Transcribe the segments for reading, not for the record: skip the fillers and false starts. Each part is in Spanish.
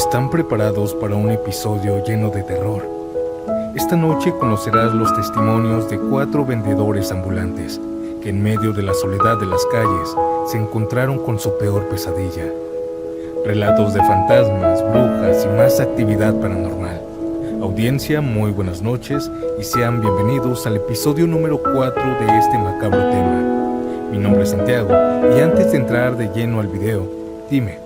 ¿Están preparados para un episodio lleno de terror? Esta noche conocerás los testimonios de 4 vendedores ambulantes que en medio de la soledad de las calles se encontraron con su peor pesadilla. Relatos de fantasmas, brujas y más actividad paranormal. Audiencia, muy buenas noches y sean bienvenidos al episodio número 4 de este macabro tema. Mi nombre es Santiago y antes de entrar de lleno al video, dime,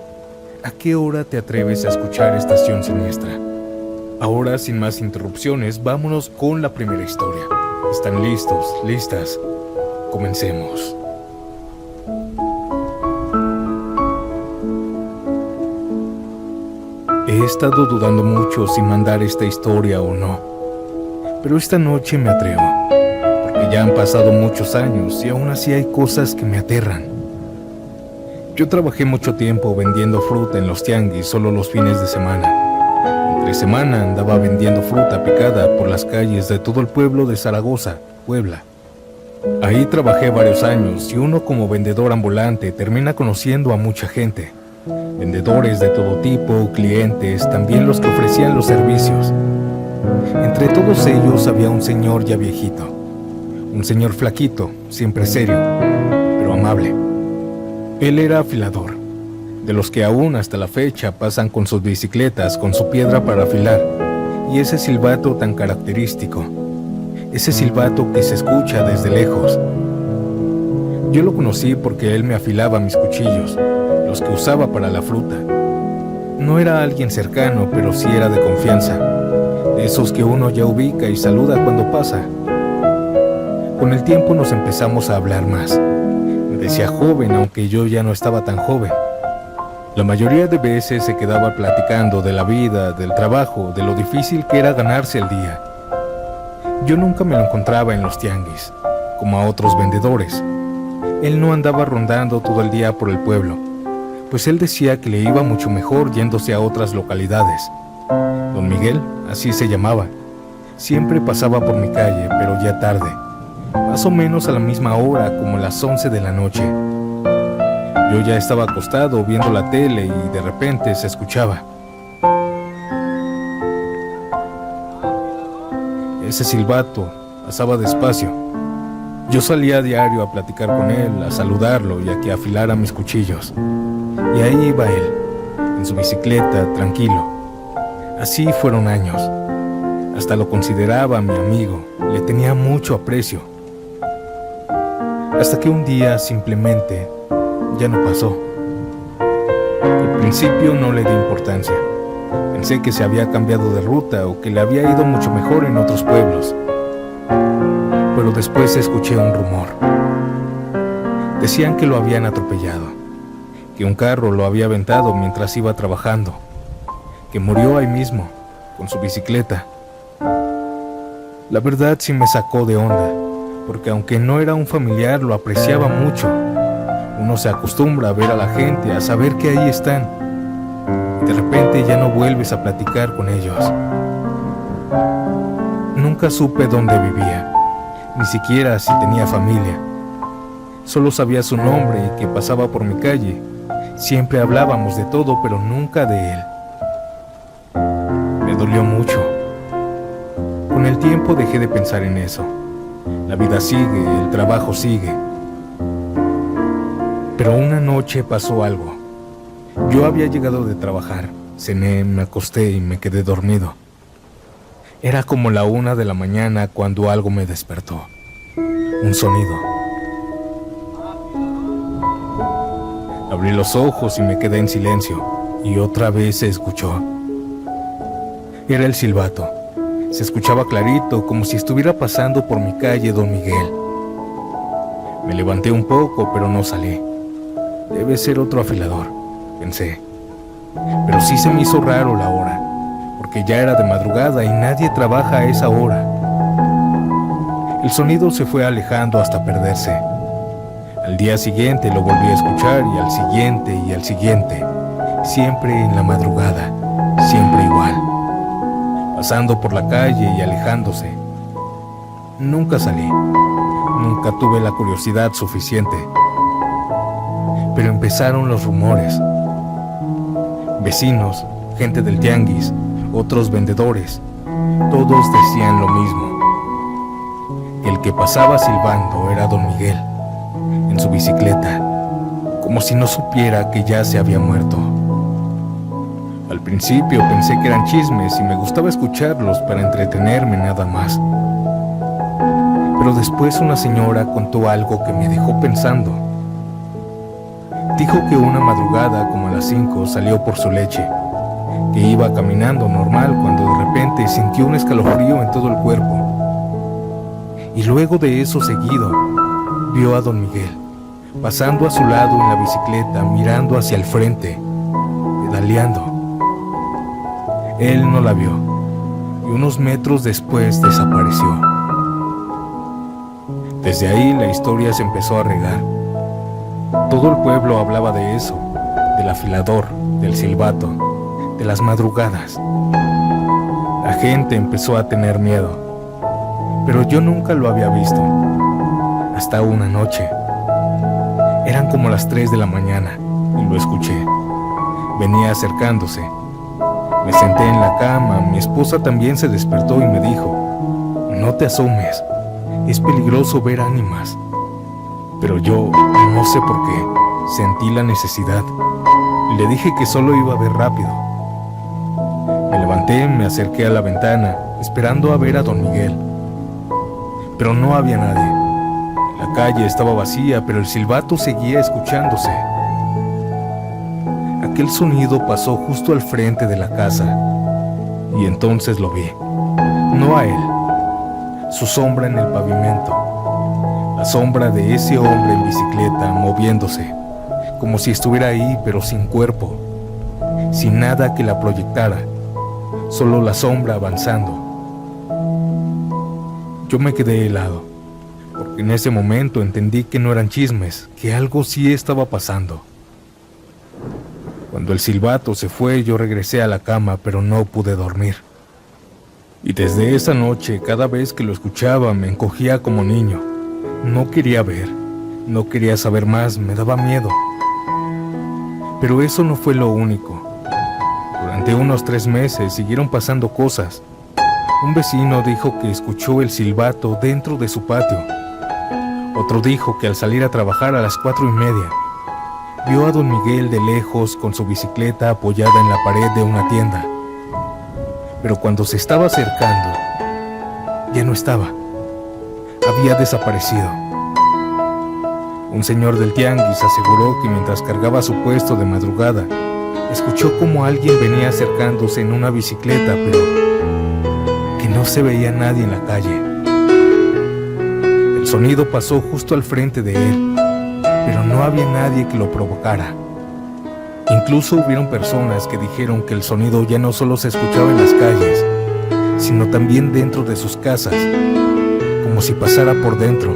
¿a qué hora te atreves a escuchar Estación Siniestra? Ahora, sin más interrupciones, vámonos con la primera historia. ¿Están listos? ¿Listas? Comencemos. He estado dudando mucho si mandar esta historia o no, pero esta noche me atrevo, porque ya han pasado muchos años y aún así hay cosas que me aterran. Yo trabajé mucho tiempo vendiendo fruta en los tianguis solo los fines de semana. Entre semana andaba vendiendo fruta picada por las calles de todo el pueblo de Zaragoza, Puebla. Ahí trabajé varios años y uno como vendedor ambulante termina conociendo a mucha gente. Vendedores de todo tipo, clientes, también los que ofrecían los servicios. Entre todos ellos había un señor ya viejito. Un señor flaquito, siempre serio, pero amable. Él era afilador, de los que aún hasta la fecha pasan con sus bicicletas con su piedra para afilar, y ese silbato tan característico, ese silbato que se escucha desde lejos. Yo lo conocí porque él me afilaba mis cuchillos, los que usaba para la fruta. No era alguien cercano, pero sí era de confianza, de esos que uno ya ubica y saluda cuando pasa. Con el tiempo nos empezamos a hablar más. Me decía joven, aunque yo ya no estaba tan joven. La mayoría de veces se quedaba platicando de la vida, del trabajo, de lo difícil que era ganarse el día. Yo nunca me lo encontraba en los tianguis, como a otros vendedores. Él no andaba rondando todo el día por el pueblo, pues él decía que le iba mucho mejor yéndose a otras localidades. Don Miguel, así se llamaba, siempre pasaba por mi calle, pero ya tarde. Más o menos a la misma hora, como las 11 de la noche. Yo ya estaba acostado viendo la tele y de repente se escuchaba. Ese silbato pasaba despacio. Yo salía a diario a platicar con él, a saludarlo y a que afilara mis cuchillos. Y ahí iba él, en su bicicleta, tranquilo. Así fueron años. Hasta lo consideraba mi amigo, le tenía mucho aprecio. Hasta que un día simplemente ya no pasó. Al principio no le di importancia. Pensé que se había cambiado de ruta o que le había ido mucho mejor en otros pueblos. Pero después escuché un rumor. Decían que lo habían atropellado, que un carro lo había aventado mientras iba trabajando, que murió ahí mismo, con su bicicleta. La verdad sí me sacó de onda, porque aunque no era un familiar, lo apreciaba mucho. Uno se acostumbra a ver a la gente, a saber que ahí están. De repente ya no vuelves a platicar con ellos. Nunca supe dónde vivía, ni siquiera si tenía familia. Solo sabía su nombre y que pasaba por mi calle. Siempre hablábamos de todo, pero nunca de él. Me dolió mucho. Con el tiempo dejé de pensar en eso. La vida sigue, el trabajo sigue. Pero una noche pasó algo. Yo había llegado de trabajar, cené, me acosté y me quedé dormido. Era como la 1 de la mañana cuando algo me despertó. Un sonido. Abrí los ojos y me quedé en silencio, y otra vez se escuchó. Era el silbato. Se escuchaba clarito, como si estuviera pasando por mi calle Don Miguel. Me levanté un poco, pero no salí. Debe ser otro afilador, pensé. Pero sí se me hizo raro la hora, porque ya era de madrugada y nadie trabaja a esa hora. El sonido se fue alejando hasta perderse. Al día siguiente lo volví a escuchar y al siguiente y al siguiente. Siempre en la madrugada, siempre igual. Pasando por la calle y alejándose. Nunca salí, nunca tuve la curiosidad suficiente. Pero empezaron los rumores. Vecinos, gente del tianguis, otros vendedores, todos decían lo mismo. El que pasaba silbando era don Miguel, en su bicicleta, como si no supiera que ya se había muerto. Al principio pensé que eran chismes y me gustaba escucharlos para entretenerme nada más. Pero después una señora contó algo que me dejó pensando. Dijo que una madrugada, como a las 5, salió por su leche, que iba caminando normal cuando de repente sintió un escalofrío en todo el cuerpo. Y luego de eso seguido, vio a don Miguel, pasando a su lado en la bicicleta, mirando hacia el frente, pedaleando. Él no la vio, y unos metros después desapareció. Desde ahí la historia se empezó a regar. Todo el pueblo hablaba de eso, del afilador, del silbato, de las madrugadas. La gente empezó a tener miedo, pero yo nunca lo había visto, hasta una noche. Eran como las 3 de la mañana y lo escuché. Venía acercándose. Me senté en la cama, mi esposa también se despertó y me dijo: no te asomes, es peligroso ver ánimas. Pero yo, no sé por qué, sentí la necesidad. Le dije que solo iba a ver rápido. Me levanté, me acerqué a la ventana, esperando a ver a don Miguel. Pero no había nadie. La calle estaba vacía, pero el silbato seguía escuchándose. Aquel sonido pasó justo al frente de la casa, y entonces lo vi. No a él, su sombra en el pavimento. La sombra de ese hombre en bicicleta moviéndose, como si estuviera ahí pero sin cuerpo, sin nada que la proyectara, solo la sombra avanzando. Yo me quedé helado, porque en ese momento entendí que no eran chismes, que algo sí estaba pasando. Cuando el silbato se fue, yo regresé a la cama, pero no pude dormir. Y desde esa noche, cada vez que lo escuchaba, me encogía como niño. No quería ver, no quería saber más, me daba miedo. Pero eso no fue lo único. Durante unos 3 meses siguieron pasando cosas. Un vecino dijo que escuchó el silbato dentro de su patio. Otro dijo que al salir a trabajar a las 4:30, vio a don Miguel de lejos con su bicicleta apoyada en la pared de una tienda. Pero cuando se estaba acercando, ya no estaba. Había desaparecido. Un señor del tianguis aseguró que mientras cargaba su puesto de madrugada, escuchó como alguien venía acercándose en una bicicleta, pero que no se veía nadie en la calle. El sonido pasó justo al frente de él, pero no había nadie que lo provocara. Incluso hubieron personas que dijeron que el sonido ya no solo se escuchaba en las calles, sino también dentro de sus casas, como si pasara por dentro.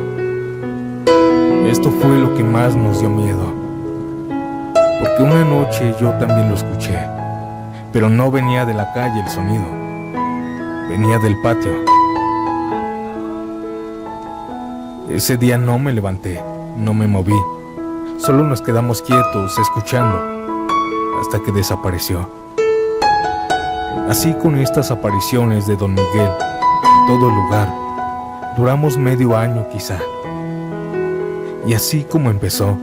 Esto fue lo que más nos dio miedo, porque una noche yo también lo escuché, pero no venía de la calle el sonido, venía del patio. Ese día no me levanté, no me moví, solo nos quedamos quietos escuchando hasta que desapareció. Así con estas apariciones de don Miguel en todo lugar, duramos medio año quizá. Y así como empezó,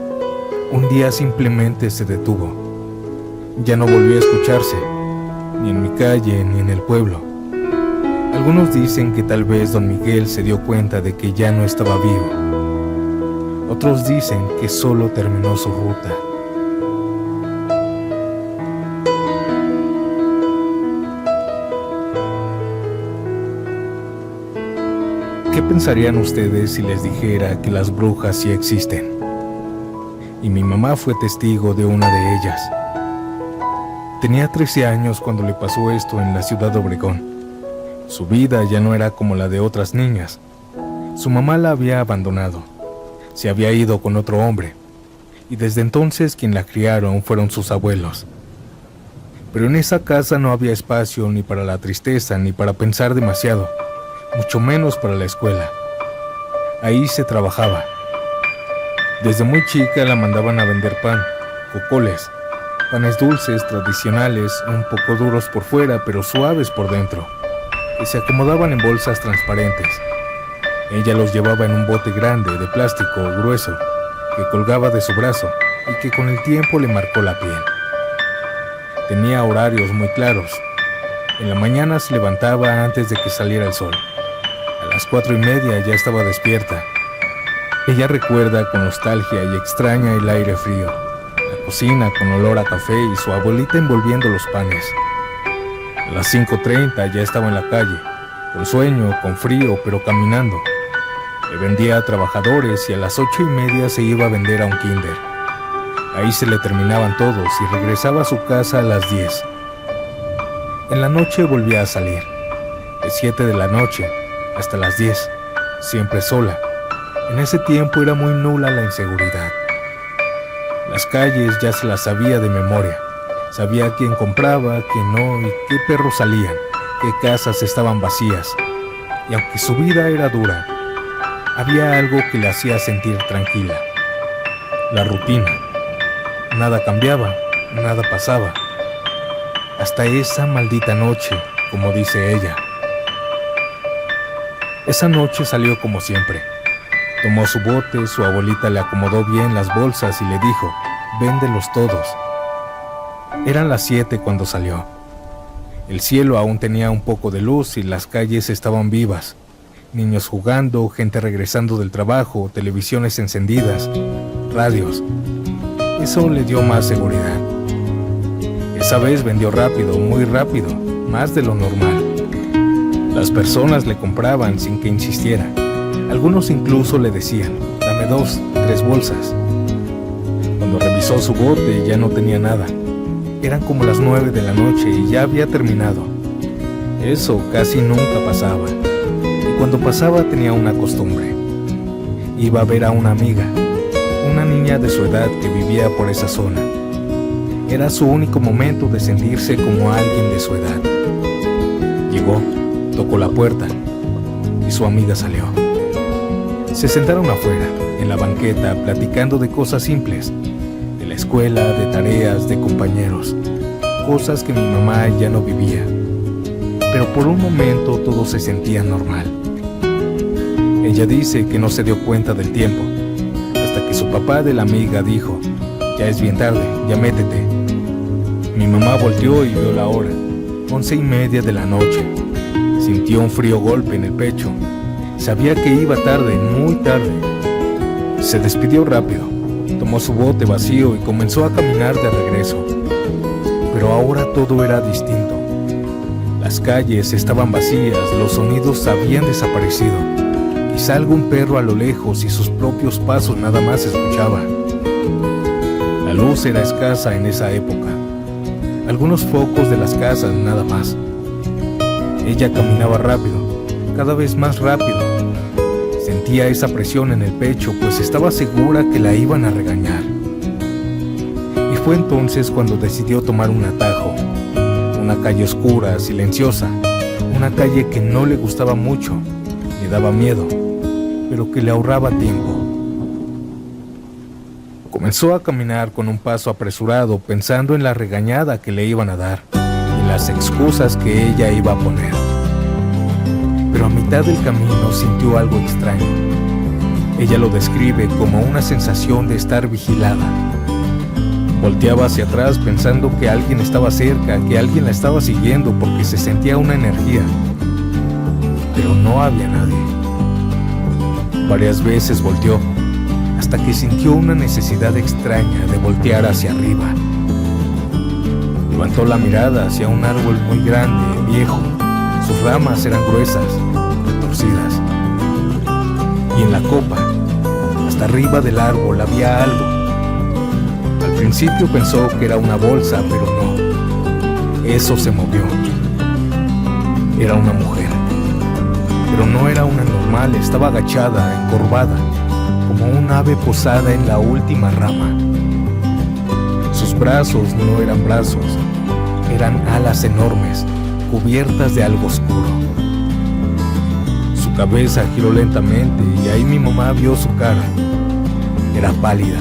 un día simplemente se detuvo. Ya no volvió a escucharse, ni en mi calle ni en el pueblo. Algunos dicen que tal vez don Miguel se dio cuenta de que ya no estaba vivo. Otros dicen que solo terminó su ruta. ¿Qué pensarían ustedes si les dijera que las brujas sí existen? Y mi mamá fue testigo de una de ellas. Tenía 13 años cuando le pasó esto en la ciudad de Obregón. Su vida ya no era como la de otras niñas. Su mamá la había abandonado. Se había ido con otro hombre. Y desde entonces quien la criaron fueron sus abuelos. Pero en esa casa no había espacio ni para la tristeza ni para pensar demasiado, mucho menos para la escuela. Ahí se trabajaba. Desde muy chica la mandaban a vender pan, cocoles, panes dulces tradicionales, un poco duros por fuera pero suaves por dentro, que se acomodaban en bolsas transparentes. Ella los llevaba en un bote grande de plástico grueso que colgaba de su brazo y que con el tiempo le marcó la piel. Tenía horarios muy claros. En la mañana se levantaba antes de que saliera el sol. A las 4:30 ya estaba despierta. Ella recuerda con nostalgia y extraña el aire frío, la cocina con olor a café y su abuelita envolviendo los panes. A las 5:30 ya estaba en la calle, con sueño, con frío, pero caminando. Le vendía a trabajadores y a las 8:30 se iba a vender a un kinder. Ahí se le terminaban todos y regresaba a su casa a las 10. En la noche volvía a salir, de 7 de la noche hasta las 10, siempre sola. En ese tiempo era muy nula la inseguridad. Las calles ya se las sabía de memoria. Sabía quién compraba, quién no y qué perros salían, qué casas estaban vacías. Y aunque su vida era dura, había algo que la hacía sentir tranquila. La rutina. Nada cambiaba, nada pasaba. Hasta esa maldita noche, como dice ella. Esa noche salió como siempre. Tomó su bote, su abuelita le acomodó bien las bolsas y le dijo, véndelos todos. Eran las 7 cuando salió. El cielo aún tenía un poco de luz y las calles estaban vivas. Niños jugando, gente regresando del trabajo, televisiones encendidas, radios. Eso le dio más seguridad. Esa vez vendió rápido, muy rápido, más de lo normal. Las personas le compraban sin que insistiera. Algunos incluso le decían, dame 2, 3 bolsas. Cuando revisó su bote ya no tenía nada. Eran como las 9 de la noche y ya había terminado. Eso casi nunca pasaba. Y cuando pasaba tenía una costumbre. Iba a ver a una amiga, una niña de su edad que vivía por esa zona. Era su único momento de sentirse como alguien de su edad. Llegó, tocó la puerta y su amiga salió. Se sentaron afuera, en la banqueta, platicando de cosas simples, de la escuela, de tareas, de compañeros, cosas que mi mamá ya no vivía. Pero por un momento todo se sentía normal. Ella dice que no se dio cuenta del tiempo, hasta que su papá de la amiga dijo, ya es bien tarde, ya métete. Mi mamá volteó y vio la hora, 11:30 de la noche. Sintió un frío golpe en el pecho. Sabía que iba tarde, muy tarde. Se despidió rápido, tomó su bote vacío y comenzó a caminar de regreso. Pero ahora todo era distinto. Las calles estaban vacías, los sonidos habían desaparecido. Quizá algún perro a lo lejos y sus propios pasos nada más se escuchaba. La luz era escasa en esa época. Algunos focos de las casas nada más. Ella caminaba rápido, cada vez más rápido. Sentía esa presión en el pecho, pues estaba segura que la iban a regañar. Y fue entonces cuando decidió tomar un atajo. Una calle oscura, silenciosa. Una calle que no le gustaba mucho, le daba miedo, pero que le ahorraba tiempo. Comenzó a caminar con un paso apresurado, pensando en la regañada que le iban a dar y las excusas que ella iba a poner. Pero a mitad del camino sintió algo extraño. Ella lo describe como una sensación de estar vigilada. Volteaba hacia atrás pensando que alguien estaba cerca, que alguien la estaba siguiendo porque se sentía una energía. Pero no había nadie. Varias veces volteó, hasta que sintió una necesidad extraña de voltear hacia arriba. Levantó la mirada hacia un árbol muy grande, viejo. Sus ramas eran gruesas, retorcidas. Y en la copa, hasta arriba del árbol, había algo. Al principio pensó que era una bolsa, pero no. Eso se movió. Era una mujer. Pero no era una normal, estaba agachada, encorvada, como un ave posada en la última rama. Sus brazos no eran brazos, eran alas enormes, cubiertas de algo oscuro. Su cabeza giró lentamente y ahí mi mamá vio su cara. Era pálida,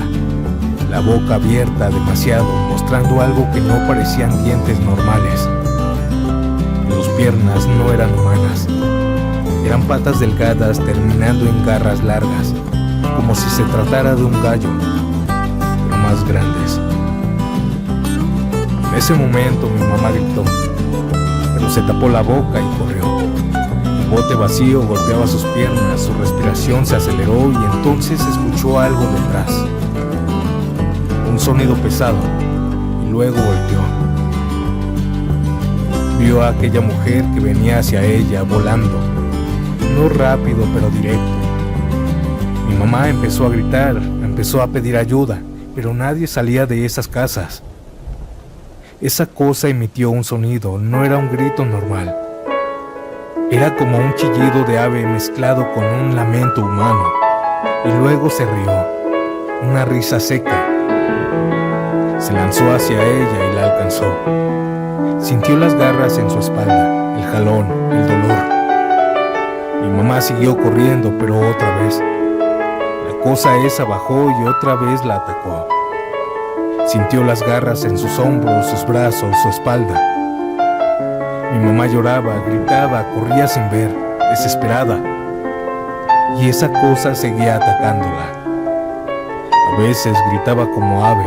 la boca abierta demasiado, mostrando algo que no parecían dientes normales. Sus piernas no eran humanas, eran patas delgadas terminando en garras largas, como si se tratara de un gallo, pero más grandes. En ese momento mi mamá gritó, pero se tapó la boca y corrió. El bote vacío golpeaba sus piernas, su respiración se aceleró y entonces escuchó algo detrás. Un sonido pesado y luego volteó. Vio a aquella mujer que venía hacia ella volando, no rápido pero directo. Mi mamá empezó a gritar, empezó a pedir ayuda, pero nadie salía de esas casas. Esa cosa emitió un sonido, no era un grito normal. Era como un chillido de ave mezclado con un lamento humano. Y luego se rió, una risa seca. Se lanzó hacia ella y la alcanzó. Sintió las garras en su espalda, el jalón, el dolor. Mi mamá siguió corriendo, pero otra vez. La cosa esa bajó y otra vez la atacó. Sintió las garras en sus hombros, sus brazos, su espalda. Mi mamá lloraba, gritaba, corría sin ver, desesperada. Y esa cosa seguía atacándola. A veces gritaba como ave,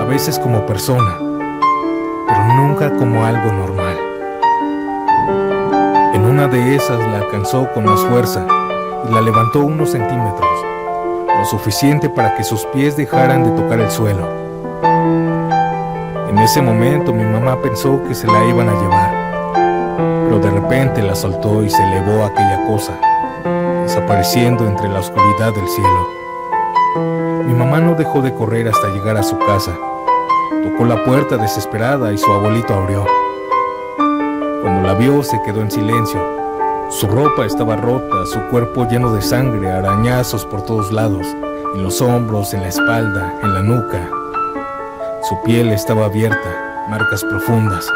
a veces como persona, pero nunca como algo normal. En una de esas la alcanzó con más fuerza y la levantó unos centímetros, lo suficiente para que sus pies dejaran de tocar el suelo. En ese momento mi mamá pensó que se la iban a llevar, pero de repente la soltó y se elevó aquella cosa, desapareciendo entre la oscuridad del cielo. Mi mamá no dejó de correr hasta llegar a su casa. Tocó la puerta desesperada y su abuelito abrió. Cuando la vio se quedó en silencio. Su ropa estaba rota, su cuerpo lleno de sangre, arañazos por todos lados, en los hombros, en la espalda, en la nuca. Su piel estaba abierta, marcas profundas.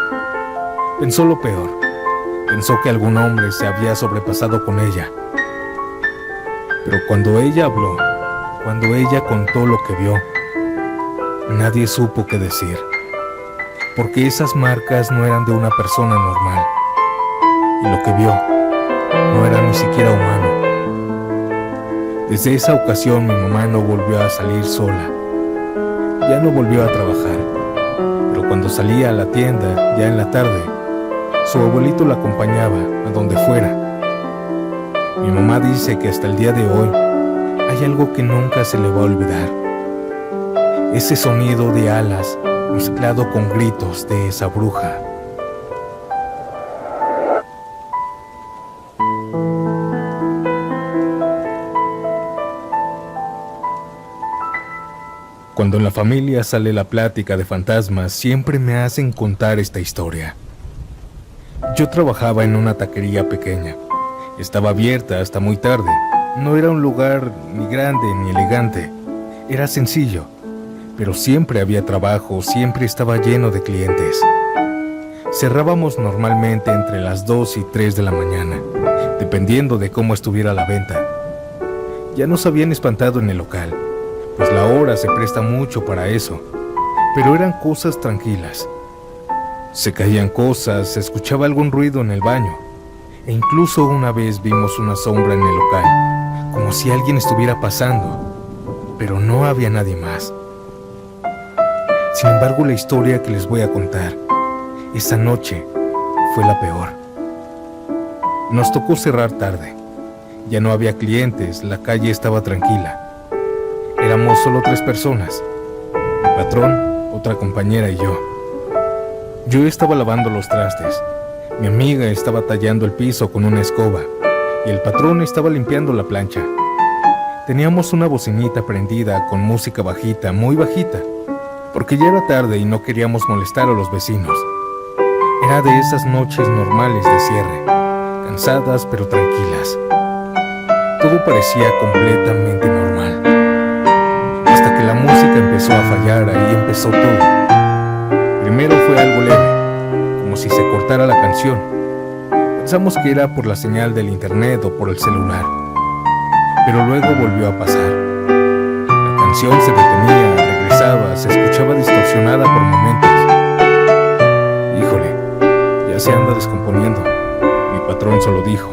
Pensó lo peor. Pensó que algún hombre se había sobrepasado con ella. Pero cuando ella habló, cuando ella contó lo que vio, nadie supo qué decir, porque esas marcas no eran de una persona normal, y lo que vio no era ni siquiera humano. Desde esa ocasión mi mamá no volvió a salir sola, ya no volvió a trabajar, pero cuando salía a la tienda, ya en la tarde, su abuelito la acompañaba a donde fuera. Mi mamá dice que hasta el día de hoy hay algo que nunca se le va a olvidar. Ese sonido de alas mezclado con gritos de esa bruja. Cuando en la familia sale la plática de fantasmas, siempre me hacen contar esta historia. Yo trabajaba en una taquería pequeña. Estaba abierta hasta muy tarde. No era un lugar ni grande ni elegante. Era sencillo, pero siempre había trabajo, siempre estaba lleno de clientes. Cerrábamos normalmente entre las 2 y 3 de la mañana, dependiendo de cómo estuviera la venta. Ya nos habían espantado en el local, pues la hora se presta mucho para eso, pero eran cosas tranquilas. Se caían cosas, se escuchaba algún ruido en el baño, e incluso una vez vimos una sombra en el local, como si alguien estuviera pasando, pero no había nadie más. Sin embargo, la historia que les voy a contar, esa noche, fue la peor. Nos tocó cerrar tarde, ya no había clientes, la calle estaba tranquila. Éramos solo 3 personas, mi patrón, otra compañera y yo. Yo estaba lavando los trastes, mi amiga estaba tallando el piso con una escoba y el patrón estaba limpiando la plancha. Teníamos una bocinita prendida con música bajita, muy bajita, porque ya era tarde y no queríamos molestar a los vecinos. Era de esas noches normales de cierre, cansadas pero tranquilas. Todo parecía completamente normal. Hasta que la música empezó a fallar, ahí empezó todo. Primero fue algo leve, como si se cortara la canción. Pensamos que era por la señal del internet o por el celular, pero luego volvió a pasar. La canción se detenía, regresaba contaba se escuchaba distorsionada por momentos. Híjole, ya se anda descomponiendo, mi patrón solo dijo.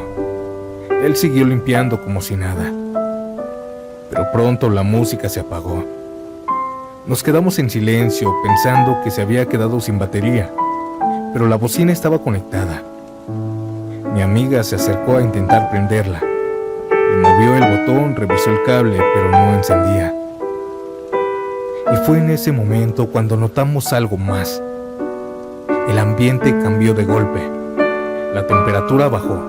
Él siguió limpiando como si nada. Pero pronto la música se apagó. Nos quedamos en silencio pensando que se había quedado sin batería, pero la bocina estaba conectada. Mi amiga se acercó a intentar prenderla. Y movió el botón, revisó el cable, pero no encendía. Y fue en ese momento cuando notamos algo más. El ambiente cambió de golpe. La temperatura bajó.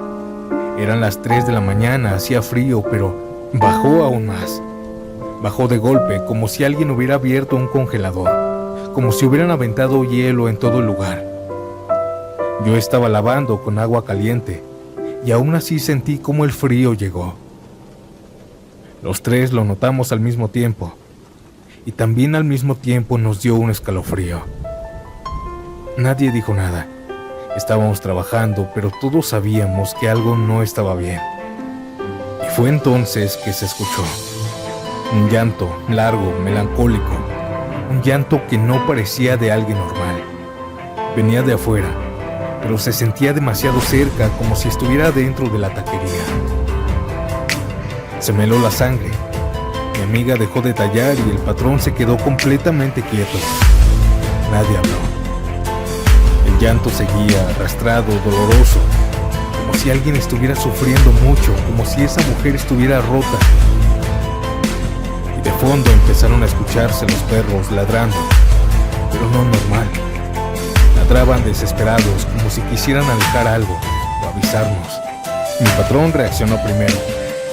Eran las 3 de la mañana, hacía frío, pero bajó aún más. Bajó de golpe, como si alguien hubiera abierto un congelador, como si hubieran aventado hielo en todo el lugar. Yo estaba lavando con agua caliente, y aún así sentí cómo el frío llegó. Los tres lo notamos al mismo tiempo, y también al mismo tiempo nos dio un escalofrío. Nadie dijo nada. Estábamos trabajando, pero todos sabíamos que algo no estaba bien. Y fue entonces que se escuchó un llanto largo, melancólico, un llanto que no parecía de alguien normal. Venía de afuera, pero se sentía demasiado cerca, como si estuviera dentro de la taquería. Se me heló la sangre. Mi amiga dejó de tallar y el patrón se quedó completamente quieto. Nadie habló. El llanto seguía, arrastrado, doloroso, como si alguien estuviera sufriendo mucho, como si esa mujer estuviera rota. Y de fondo empezaron a escucharse los perros ladrando, pero no normal. Ladraban desesperados, como si quisieran alejar algo o avisarnos. Mi patrón reaccionó primero.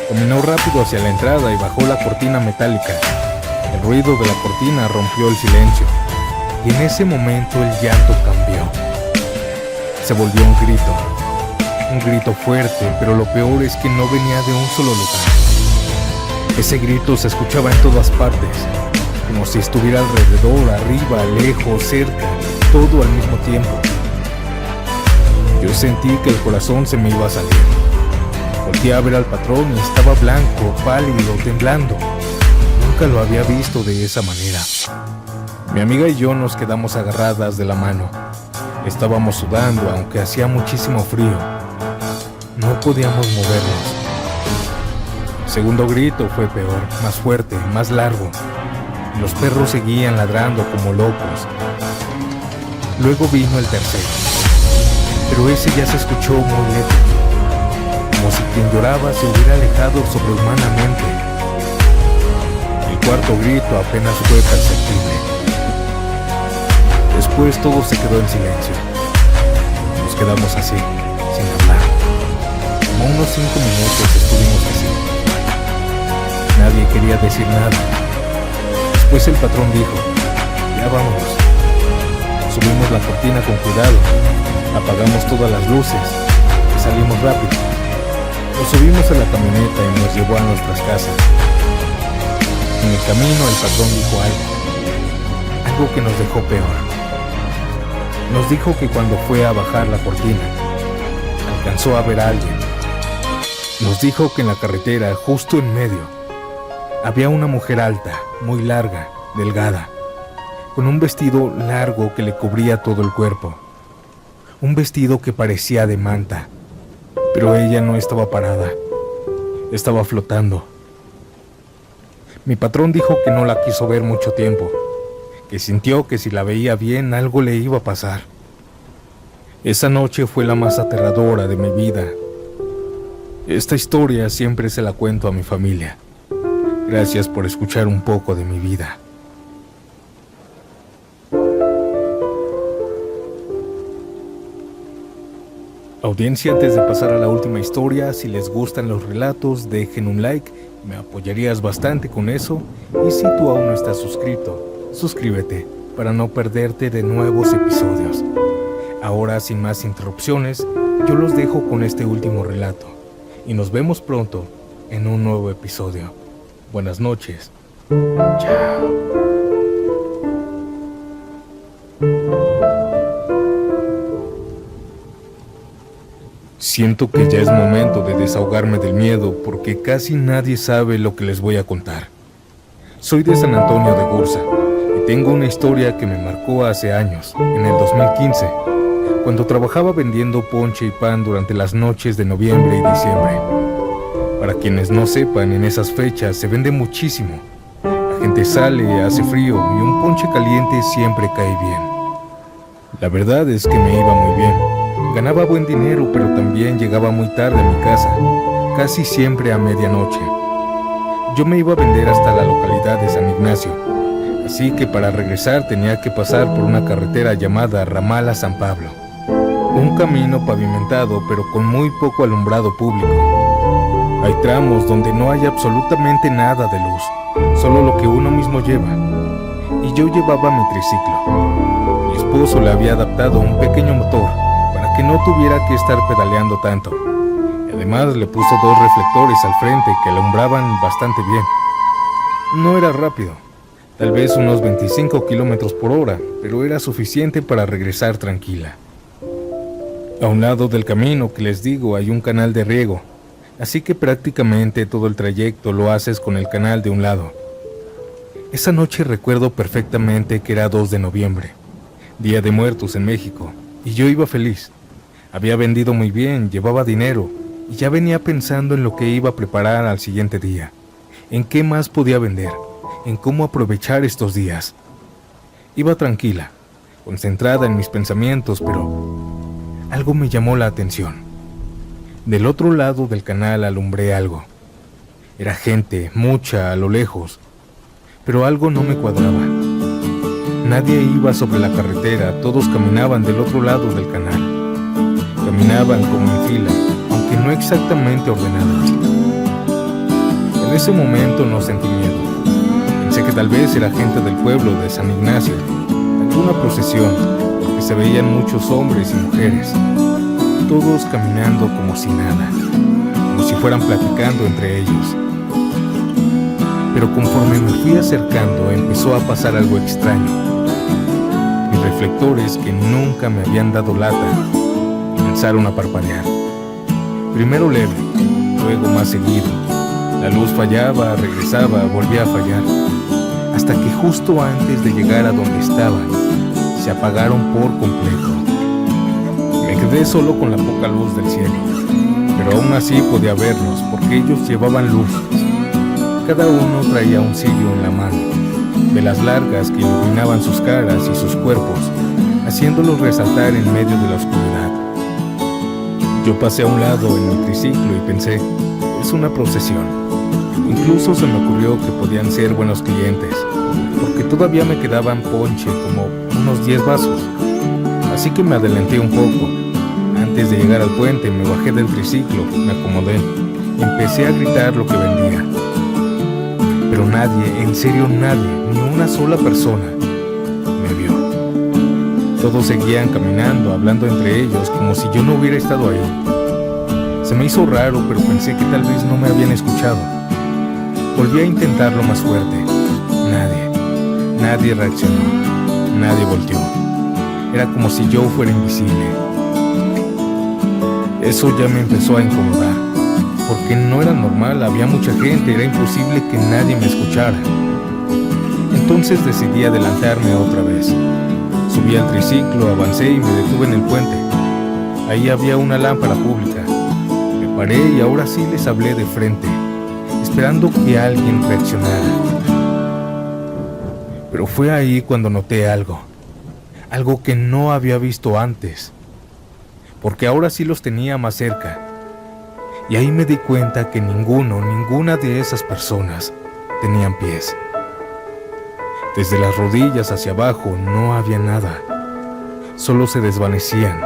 Caminó rápido hacia la entrada y bajó la cortina metálica. El ruido de la cortina rompió el silencio, y en ese momento el llanto cambió. Se volvió un grito fuerte, pero lo peor es que no venía de un solo lugar. Ese grito se escuchaba en todas partes, como si estuviera alrededor, arriba, lejos, cerca, todo al mismo tiempo. Yo sentí que el corazón se me iba a salir. Volteé a ver al patrón y estaba blanco, pálido, temblando. Nunca lo había visto de esa manera. Mi amiga y yo nos quedamos agarradas de la mano. Estábamos sudando, aunque hacía muchísimo frío. No podíamos movernos. El segundo grito fue peor, más fuerte, más largo. Los perros seguían ladrando como locos. Luego vino el tercero, pero ese ya se escuchó muy lejos, como si quien lloraba se hubiera alejado sobrehumanamente. El cuarto grito apenas fue perceptible. Después todo se quedó en silencio. Nos quedamos así, sin hablar. Como unos 5 minutos estuvimos así. Nadie quería decir nada. Después el patrón dijo: ya vámonos. Subimos la cortina con cuidado, apagamos todas las luces y salimos rápido. Nos subimos a la camioneta y nos llevó a nuestras casas. En el camino el patrón dijo algo que nos dejó peor. Nos dijo que cuando fue a bajar la cortina, alcanzó a ver a alguien. Nos dijo que en la carretera, justo en medio, había una mujer alta, muy larga, delgada, con un vestido largo que le cubría todo el cuerpo. Un vestido que parecía de manta, pero ella no estaba parada, estaba flotando. Mi patrón dijo que no la quiso ver mucho tiempo, que sintió que si la veía bien algo le iba a pasar. Esa noche fue la más aterradora de mi vida. Esta historia siempre se la cuento a mi familia. Gracias por escuchar un poco de mi vida. Audiencia, antes de pasar a la última historia, si les gustan los relatos, dejen un like, me apoyarías bastante con eso. Y si tú aún no estás suscrito, suscríbete para no perderte de nuevos episodios. Ahora, sin más interrupciones, yo los dejo con este último relato y nos vemos pronto en un nuevo episodio. Buenas noches. Chao. Siento que ya es momento de desahogarme del miedo porque casi nadie sabe lo que les voy a contar. Soy de San Antonio de Gursa y Tengo una historia que me marcó hace años, en el 2015, cuando trabajaba vendiendo ponche y pan durante las noches de noviembre y diciembre. Para quienes no sepan, en esas fechas se vende muchísimo. La gente sale, hace frío y un ponche caliente siempre cae bien. La verdad es que me iba muy bien. Ganaba buen dinero, pero también llegaba muy tarde a mi casa, casi siempre a medianoche. Yo me iba a vender hasta la localidad de San Ignacio, así que para regresar tenía que pasar por una carretera llamada Ramal a San Pablo. Un camino pavimentado, pero con muy poco alumbrado público. Hay tramos donde no hay absolutamente nada de luz, solo lo que uno mismo lleva. Y yo llevaba mi triciclo. Mi esposo le había adaptado un pequeño motor para que no tuviera que estar pedaleando tanto. Y además le puso 2 reflectores al frente que alumbraban bastante bien. No era rápido, tal vez unos 25 kilómetros por hora, pero era suficiente para regresar tranquila. A un lado del camino que les digo hay un canal de riego, así que prácticamente todo el trayecto lo haces con el canal de un lado. Esa noche recuerdo perfectamente que era 2 de noviembre, Día de Muertos en México, y yo iba feliz. Había vendido muy bien, llevaba dinero, y ya venía pensando en lo que iba a preparar al siguiente día, en qué más podía vender, en cómo aprovechar estos días. Iba tranquila, concentrada en mis pensamientos, pero algo me llamó la atención. Del otro lado del canal alumbré algo. Era gente, mucha, a lo lejos, pero algo no me cuadraba. Nadie iba sobre la carretera, todos caminaban del otro lado del canal. Caminaban como en fila, aunque no exactamente ordenadas. En ese momento no sentí miedo. Pensé que tal vez era gente del pueblo de San Ignacio, alguna procesión, porque se veían muchos hombres y mujeres, todos caminando como si nada, como si fueran platicando entre ellos. Pero conforme me fui acercando, empezó a pasar algo extraño. Mis reflectores, que nunca me habían dado lata, comenzaron a parpadear. Primero leve, luego más seguido. La luz fallaba, regresaba, volvía a fallar, hasta que justo antes de llegar a donde estaban, se apagaron por completo. Me quedé solo con la poca luz del cielo, pero aún así podía verlos porque ellos llevaban luz. Cada uno traía un cirio en la mano, velas largas que iluminaban sus caras y sus cuerpos, haciéndolos resaltar en medio de la oscuridad. Yo pasé a un lado en mi triciclo y pensé, es una procesión. Incluso se me ocurrió que podían ser buenos clientes, porque todavía me quedaban ponche, como unos 10 vasos. Así que me adelanté un poco. Antes de llegar al puente me bajé del triciclo, me acomodé y empecé a gritar lo que vendía. Pero nadie, en serio nadie, ni una sola persona, me vio. Todos seguían caminando, hablando entre ellos, como si yo no hubiera estado ahí. Se me hizo raro, pero pensé que tal vez no me habían escuchado. Volví a intentarlo más fuerte. Nadie reaccionó, nadie volteó. Era como si yo fuera invisible. Eso ya me empezó a incomodar, porque no era normal, había mucha gente, era imposible que nadie me escuchara. Entonces decidí adelantarme otra vez. Subí al triciclo, avancé y me detuve en el puente. Ahí había una lámpara pública. Me paré y ahora sí les hablé de frente, esperando que alguien reaccionara. Pero fue ahí cuando noté algo que no había visto antes, porque ahora sí los tenía más cerca. Y ahí me di cuenta que ninguna de esas personas tenían pies. Desde las rodillas hacia abajo no había nada, solo se desvanecían,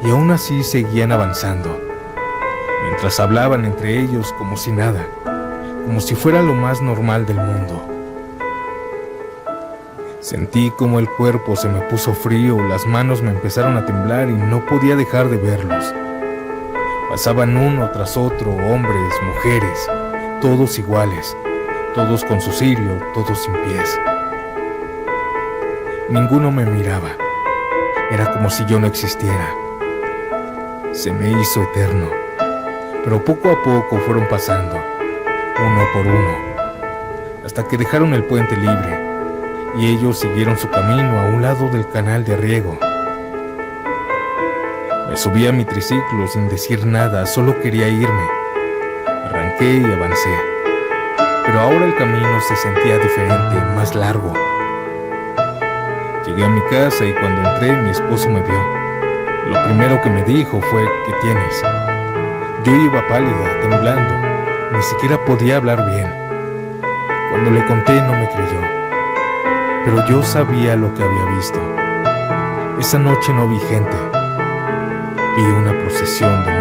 y aún así seguían avanzando, mientras hablaban entre ellos como si nada, como si fuera lo más normal del mundo. Sentí como el cuerpo se me puso frío, las manos me empezaron a temblar y no podía dejar de verlos. Pasaban uno tras otro, hombres, mujeres, todos iguales, todos con su cirio, todos sin pies. Ninguno me miraba, era como si yo no existiera. Se me hizo eterno, pero poco a poco fueron pasando, uno por uno, hasta que dejaron el puente libre y ellos siguieron su camino a un lado del canal de riego. Me subí a mi triciclo sin decir nada, solo quería irme. Arranqué y avancé, pero ahora el camino se sentía diferente, más largo. Llegué a mi casa y cuando entré mi esposo me vio. Lo primero que me dijo fue: ¿qué tienes? Yo iba pálida, temblando, ni siquiera podía hablar bien. Cuando le conté no me creyó, pero yo sabía lo que había visto. Esa noche no vi gente, vi una procesión de